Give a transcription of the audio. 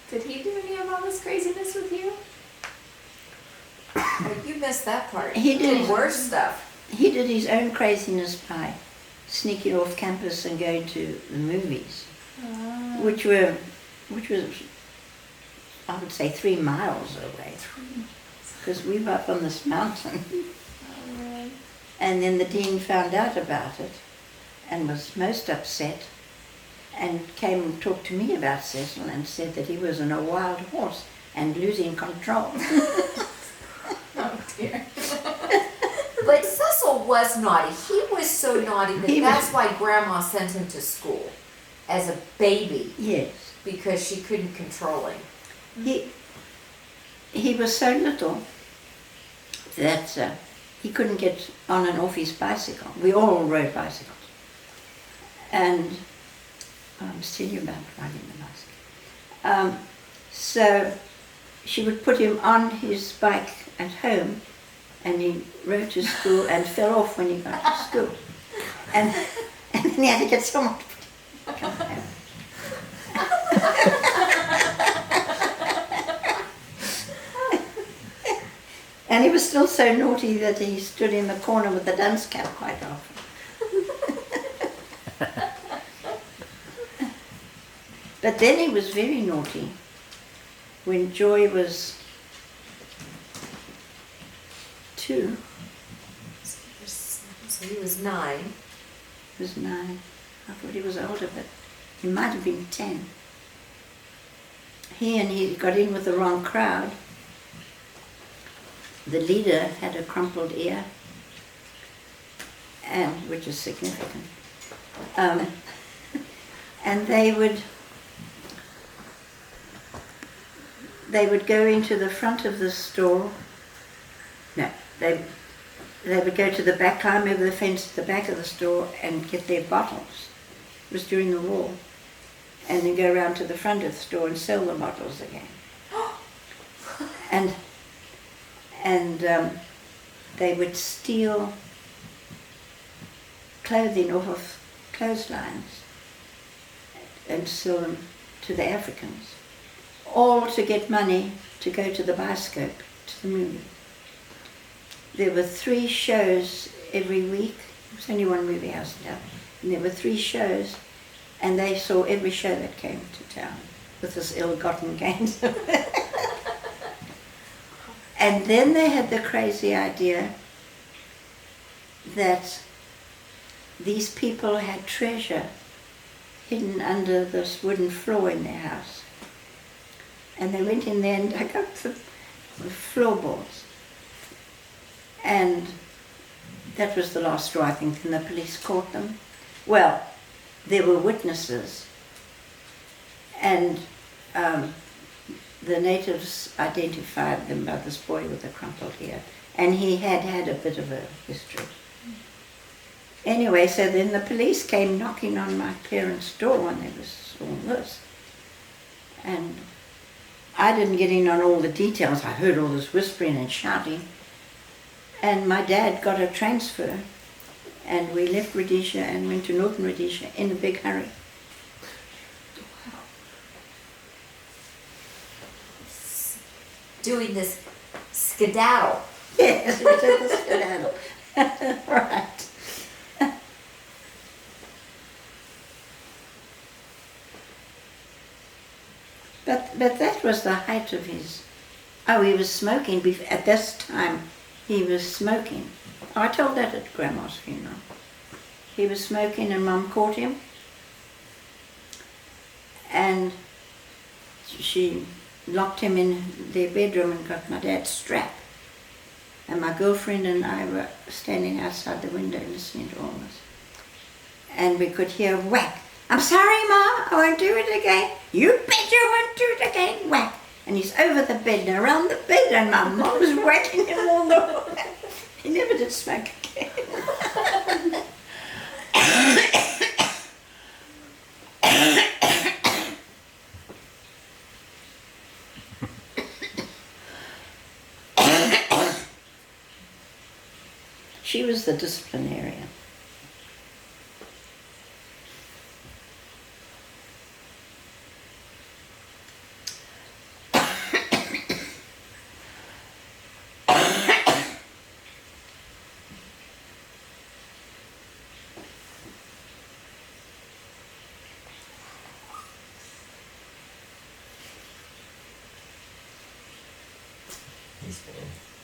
Did he do any of all this craziness with you? Oh, you missed that part. He did. Worse stuff. He did his own craziness by sneaking off campus and going to the movies, which was, I would say, 3 miles away, because we were up on this mountain. And then the dean found out about it and was most upset and came and talked to me about Cecil and said that he was on a wild horse and losing control. Oh dear. But Cecil was naughty. He was so naughty that that's why Grandma sent him to school as a baby. Yes. Because she couldn't control him. He was so little that he couldn't get on and off his bicycle. We all rode bicycles. And I was telling you about riding the bicycle. So she would put him on his bike at home, and he rode to school and fell off when he got to school. And then he had to get someone to put him home. And he was still so naughty that he stood in the corner with the dunce cap quite often. But then he was very naughty when Joy was 2. So he was 9. He was 9. I thought he was older, but he might have been 10. He got in with the wrong crowd. The leader had a crumpled ear, and which is significant. And they would go into the front of the store. No, they would go to the back, climb over the fence at the back of the store and get their bottles. It was during the war. And then go around to the front of the store and sell the bottles again. And they would steal clothing off of clotheslines and sell them to the Africans, all to get money to go to the Bioscope, to the movie. There were 3 shows every week. There was only one movie house in town. And there were 3 shows, and they saw every show that came to town with this ill-gotten gains. And then they had the crazy idea that these people had treasure hidden under this wooden floor in their house. And they went in there and dug up the floorboards. And that was the last straw, I think, and the police caught them. Well, there were witnesses, and the natives identified them by this boy with the crumpled ear, and he had had a bit of a history. Anyway, so then the police came knocking on my parents' door when there was all this. And I didn't get in on all the details. I heard all this whispering and shouting. And my dad got a transfer, and we left Rhodesia and went to Northern Rhodesia in a big hurry. Doing this skedaddle. Yes, we did the skedaddle. Right. But that was the height of his. Oh, he was smoking. At this time, he was smoking. Oh, I told that at Grandma's funeral. He was smoking, and Mum caught him. And she locked him in their bedroom and got my dad's strap. And my girlfriend and I were standing outside the window listening to all this. And we could hear whack. I'm sorry, Ma, I won't do it again. You bet you won't do it again, whack. And he's over the bed and around the bed, and my mom was whacking him all the way. He never did smoke again. She was the disciplinarian. He's fine.